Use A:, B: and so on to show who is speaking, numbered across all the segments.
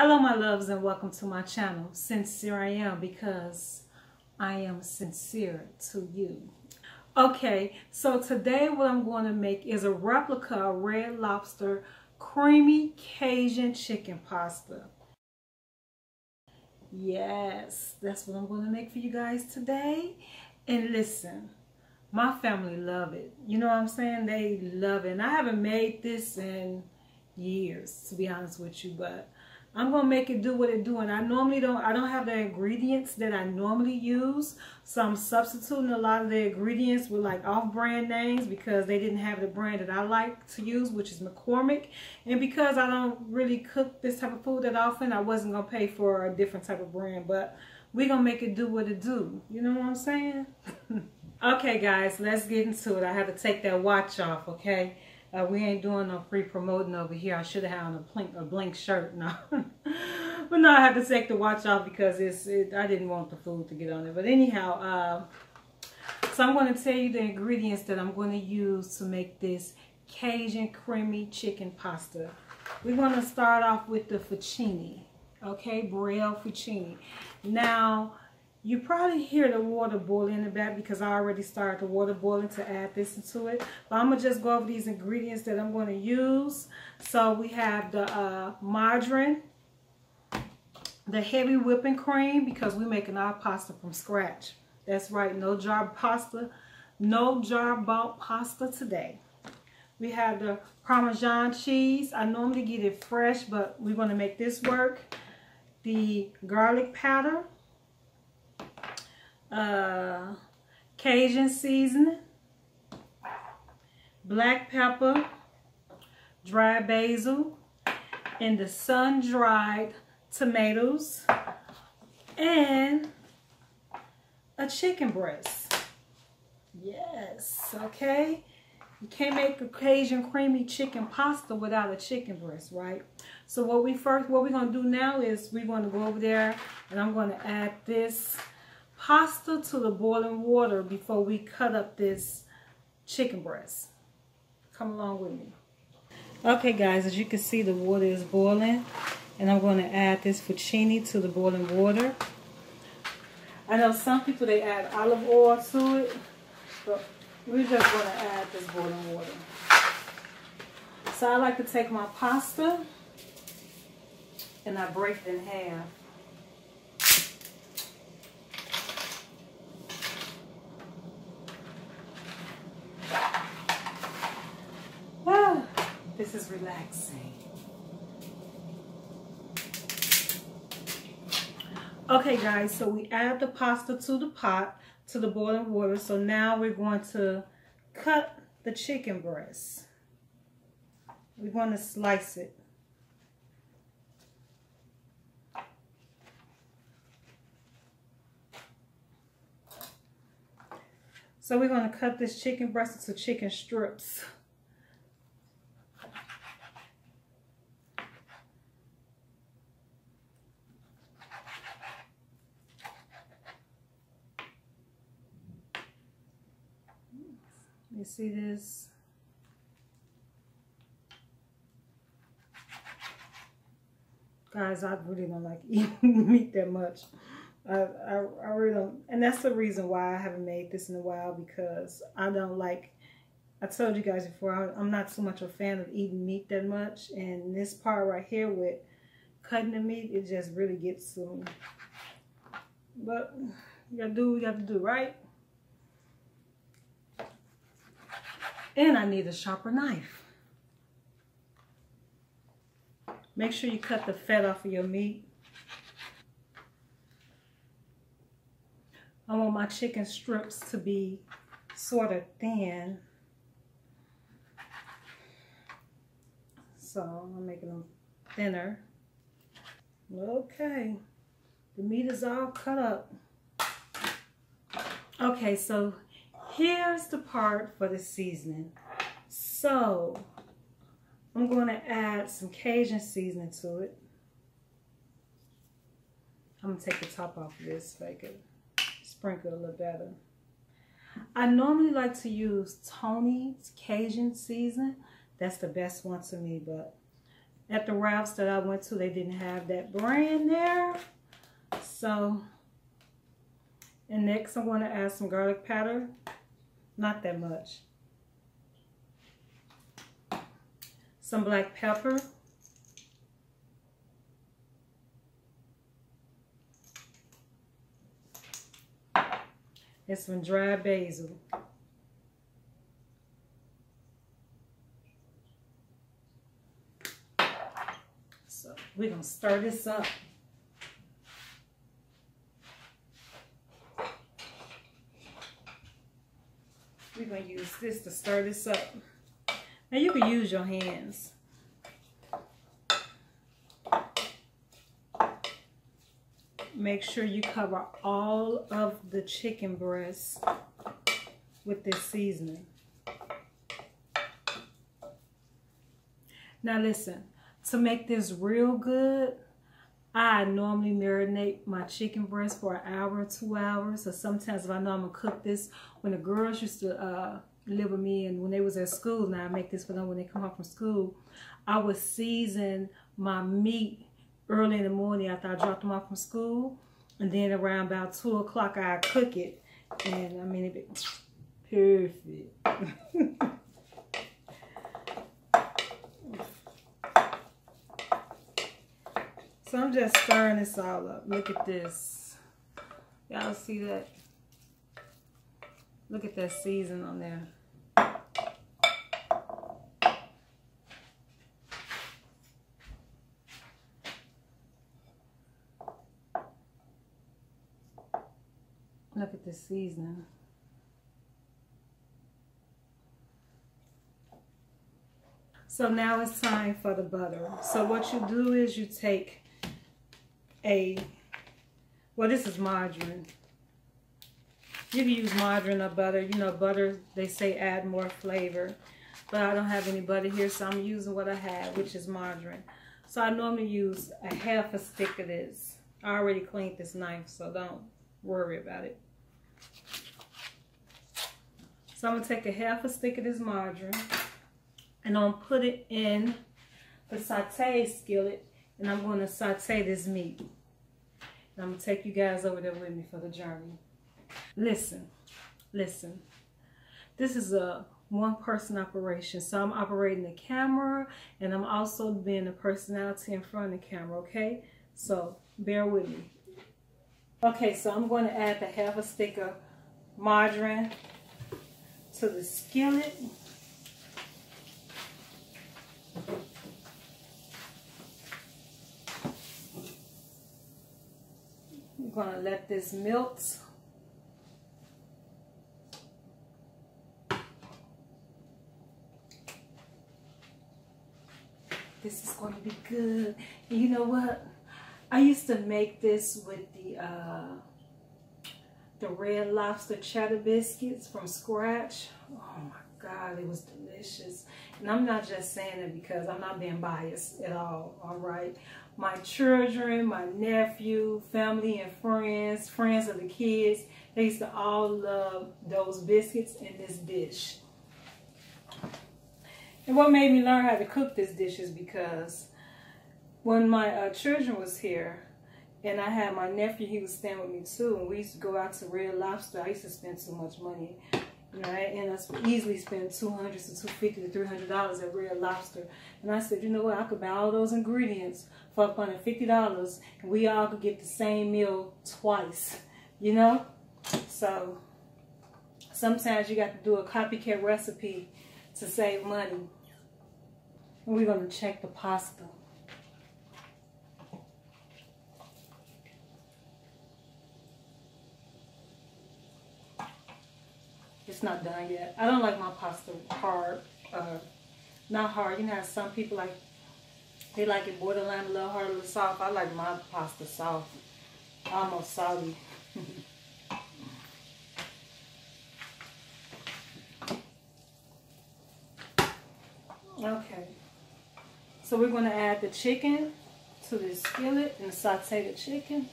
A: Hello my loves and welcome to my channel. Sincere I am because I am sincere to you. Okay, so today what I'm going to make is a replica of Red Lobster creamy Cajun chicken pasta. Yes, that's what I'm going to make for you guys today. And listen, my family love it. You know what I'm saying? They love it. And I haven't made this in years, to be honest with you, but I'm gonna make it do what it do. And I don't have the ingredients that I normally use, so I'm substituting a lot of the ingredients with like off-brand names because they didn't have the brand that I like to use, which is McCormick. And because I don't really cook this type of food that often, I wasn't gonna pay for a different type of brand, but we're gonna make it do what it do. You know what I'm saying? Okay guys, let's get into it. I have to take that watch off, okay? We ain't doing no free promoting over here. I should have had on a blank shirt. No. But no, I have to take the watch off because I didn't want the food to get on it. But anyhow, so I'm going to tell you the ingredients that I'm going to use to make this Cajun creamy chicken pasta. We're going to start off with the fettuccine. Okay, Braille fettuccine. Now, you probably hear the water boiling in the back because I already started the water boiling to add this into it. But I'm going to just go over these ingredients that I'm going to use. So we have the margarine, the heavy whipping cream because we're making our pasta from scratch. That's right, no jar pasta, no jar bought pasta today. We have the parmesan cheese. I normally get it fresh, but we're going to make this work. The garlic powder. Cajun seasoning, black pepper, dry basil, and the sun-dried tomatoes, and a chicken breast. Yes, okay. You can't make a Cajun creamy chicken pasta without a chicken breast, right? So what we're going to do now is we're going to go over there and I'm going to add this pasta to the boiling water before we cut up this chicken breast. Come along with me. Okay guys, as you can see the water is boiling and I'm going to add this fettuccine to the boiling water. I know some people they add olive oil to it, but we're just going to add this boiling water. So I like to take my pasta and I break it in half. This is relaxing. Okay guys, so we add the pasta to the pot, to the boiling water. So now we're going to cut the chicken breast. We're going to slice it. So we're going to cut this chicken breast into chicken strips. You see this? Guys, I really don't like eating meat that much. I really don't. And that's the reason why I haven't made this in a while, because I don't like, I told you guys before, I'm not so much a fan of eating meat that much. And this part right here with cutting the meat, it just really gets to me. But you gotta do what you have to do, right? And I need a sharper knife. Make sure you cut the fat off of your meat. I want my chicken strips to be sort of thin. So I'm making them thinner. Okay. The meat is all cut up. Okay, so here's the part for the seasoning. So I'm going to add some Cajun seasoning to it. I'm going to take the top off of this so I can sprinkle a little better. I normally like to use Tony's Cajun seasoning. That's the best one to me, but At the Ralph's that I went to, they didn't have that brand there. So, and next I'm going to add some garlic powder. Not that much. Some black pepper. And some dry basil. So we're going to stir this up. We're going to use this to stir this up. Now you can use your hands. Make sure you cover all of the chicken breasts with this seasoning. Now listen, to make this real good, I normally marinate my chicken breast for an hour or 2 hours. Or sometimes if I know I'm gonna cook this, when the girls used to live with me and when they was at school, now I make this for them when they come home from school, I would season my meat early in the morning after I dropped them off from school. And then around about 2 o'clock I cook it. And I mean, it perfect. So I'm just stirring this all up. Look at this. Y'all see that? Look at that season on there. Look at the seasoning. So now it's time for the butter. So what you do is you take well, this is margarine. You can use margarine or butter. You know, butter, they say add more flavor. But I don't have any butter here, so I'm using what I have, which is margarine. So I normally use a half a stick of this. I already cleaned this knife, so don't worry about it. So I'm going to take a half a stick of this margarine, and I'm going to put it in the saute skillet, and I'm going to saute this meat. And I'm going to take you guys over there with me for the journey. Listen. This is a one-person operation, so I'm operating the camera, and I'm also being a personality in front of the camera, okay? So bear with me. Okay, so I'm going to add the half a stick of margarine to the skillet. I'm going to let this melt. This is going to be good. And you know what? I used to make this with the red lobster cheddar biscuits from scratch. Oh my God, it was delicious. And I'm not just saying it because I'm not being biased at all right? My children, my nephew, family and friends of the kids, they used to all love those biscuits in this dish. And what made me learn how to cook this dish is because when my children was here, and I had my nephew, he was staying with me too, and we used to go out to Red Lobster. I used to spend so much money. You know, and I easily spend $200 to $250 to $300 at Red Lobster. And I said, you know what, I could buy all those ingredients for up under $50, and we all could get the same meal twice, you know? So sometimes you got to do a copycat recipe to save money. And we're going to check the pasta. It's not done yet. I don't like my pasta hard. Not hard. You know how some people like, they like it borderline a little hard, a little soft. I like my pasta soft. Almost salty. Okay. So we're going to add the chicken to this skillet and saute the chicken.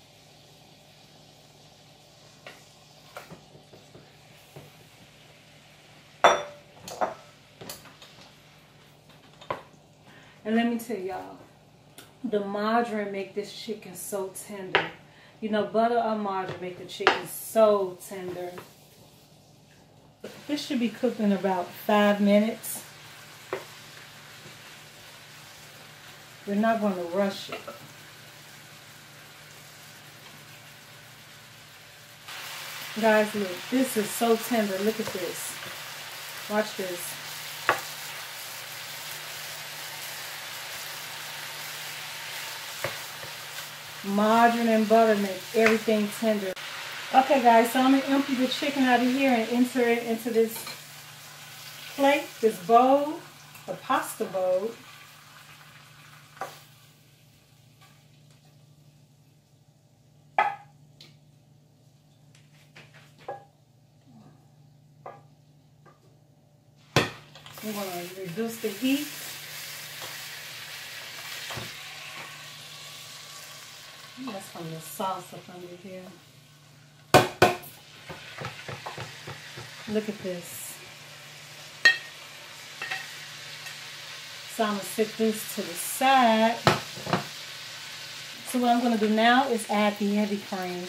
A: And let me tell y'all, The margarine make this chicken so tender. You know, butter or margarine make the chicken so tender. This should be cooked in about 5 minutes. We're not going to rush it. Guys, look, this is so tender. Look at this. Watch this. Margarine and butter make everything tender. Okay, guys, so I'm going to empty the chicken out of here and enter it into this plate, this bowl, a pasta bowl. We're going to reduce the heat. That's from the sauce up under here. Look at this. So I'm going to set this to the side. So what I'm going to do now is add the heavy cream.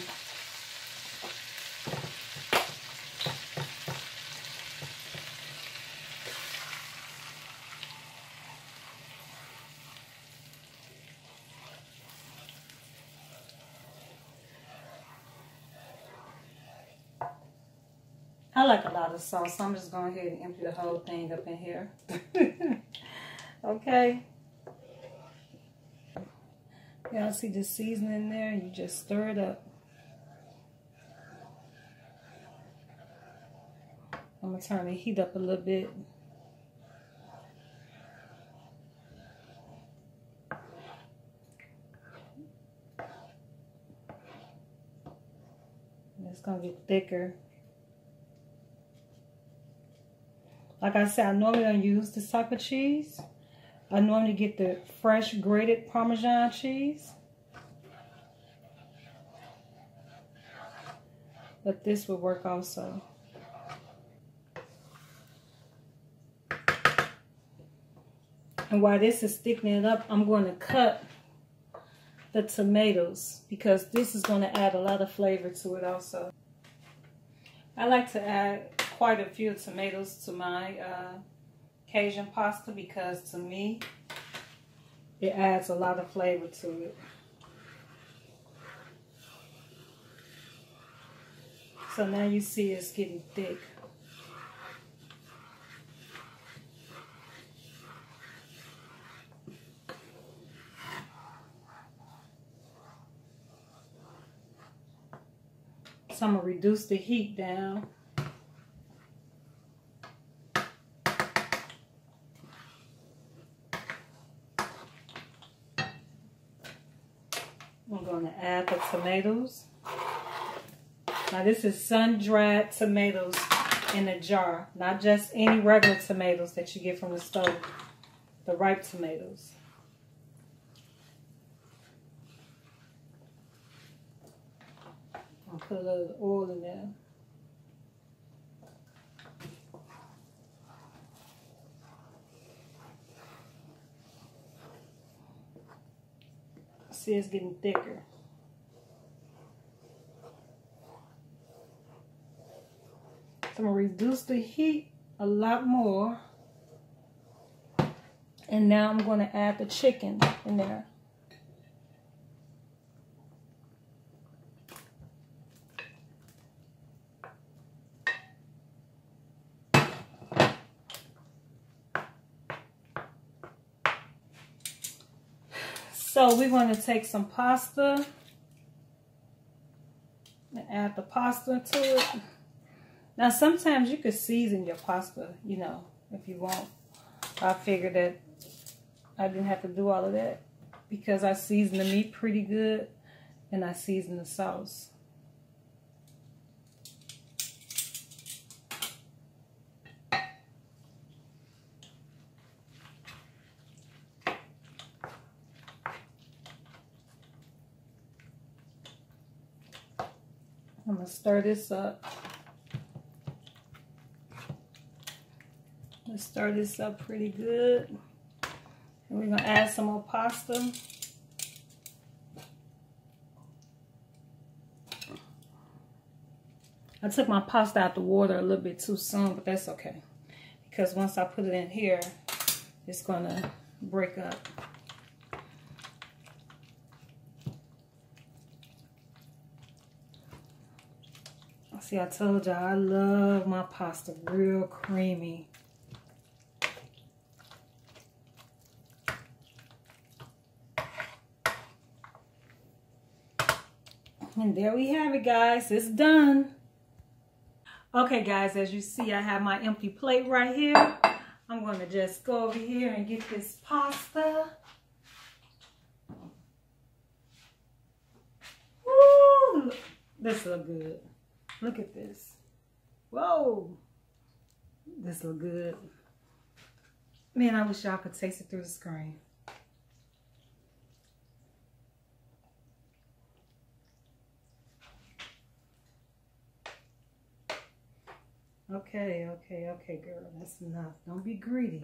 A: I like a lot of sauce, so I'm just going ahead and empty the whole thing up in here. Okay. Y'all see the seasoning there? You just stir it up. I'm going to turn the heat up a little bit. It's going to get thicker. Like I said, I normally don't use this type of cheese. I normally get the fresh grated parmesan cheese. But this would work also. And while this is thickening it up, I'm going to cut the tomatoes because this is going to add a lot of flavor to it also. I like to add quite a few tomatoes to my Cajun pasta because to me it adds a lot of flavor to it. So now you see it's getting thick. So I'm going to reduce the heat down. I'm going to add the tomatoes. Now this is sun-dried tomatoes in a jar, not just any regular tomatoes that you get from the store. The ripe tomatoes. I'll put a little oil in there. See, it's getting thicker. So I'm going to reduce the heat a lot more. And now I'm going to add the chicken in there. So we're going to take some pasta and add the pasta to it. Now sometimes you could season your pasta, you know, if you want. I figured that I didn't have to do all of that because I seasoned the meat pretty good and I seasoned the sauce. I'm going to stir this up. Let's stir this up pretty good. And we're going to add some more pasta. I took my pasta out the water a little bit too soon, but that's okay. Because once I put it in here, it's going to break up. See, I told y'all I love my pasta real creamy. And there we have it, guys. It's done. Okay, guys, as you see, I have my empty plate right here. I'm going to just go over here and get this pasta. Woo! This looks good. Look at this. Whoa. This looks good. Man, I wish y'all could taste it through the screen. Okay, girl. That's enough. Don't be greedy.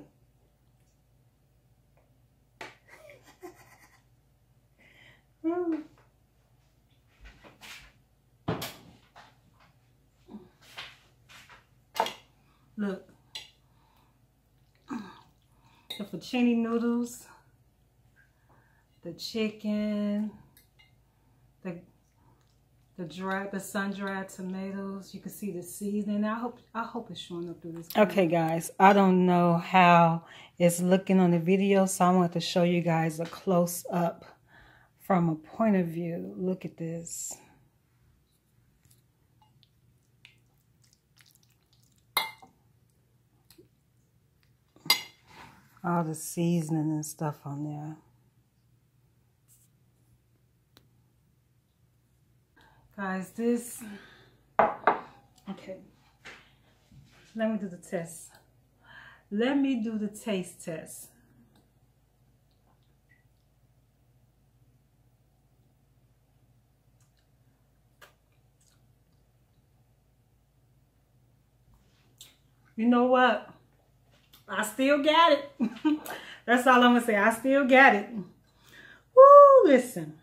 A: Look. The fettuccine noodles, the chicken, the sun-dried tomatoes. You can see the seasoning. I hope it's showing up through this. Okay, guys, I don't know how it's looking on the video, so I want to show you guys a close-up from a point of view. Look at this. All the seasoning and stuff on there. Guys, this, okay, let me do the test. Let me do the taste test. You know what? I still got it. That's all I'm going to say. I still got it. Woo, listen.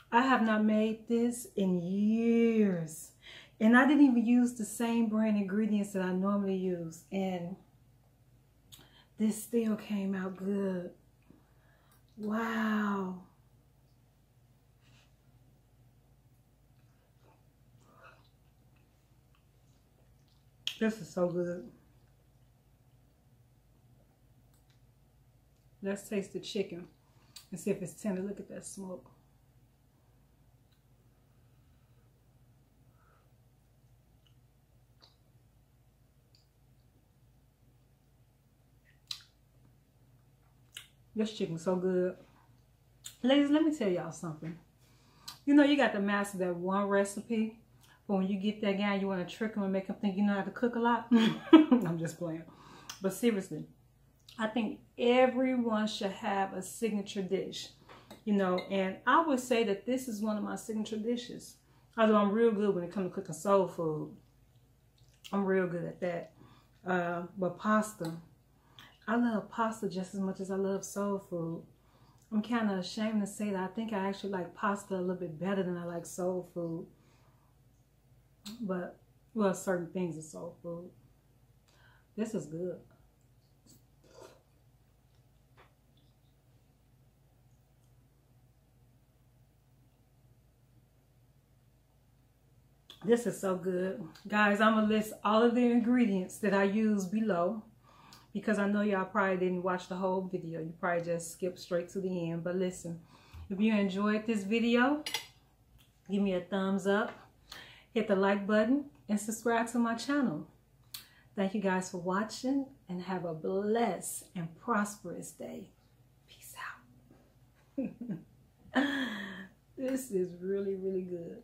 A: I have not made this in years. And I didn't even use the same brand ingredients that I normally use. And this still came out good. Wow. This is so good. Let's taste the chicken and see if it's tender. Look at that smoke. This chicken's so good. Ladies, let me tell y'all something. You know, you got to master that one recipe, but when you get that guy, you want to trick him and make him think you know how to cook a lot. I'm just playing. But seriously, I think everyone should have a signature dish, you know, and I would say that this is one of my signature dishes. Although I'm real good when it comes to cooking soul food. I'm real good at that. But pasta, I love pasta just as much as I love soul food. I'm kind of ashamed to say that I think I actually like pasta a little bit better than I like soul food. But, well, certain things are soul food. This is good. This is so good. Guys, I'm going to list all of the ingredients that I use below, because I know y'all probably didn't watch the whole video. You probably just skipped straight to the end. But listen, if you enjoyed this video, give me a thumbs up, hit the like button, and subscribe to my channel. Thank you guys for watching, and have a blessed and prosperous day. Peace out. This is really, really good.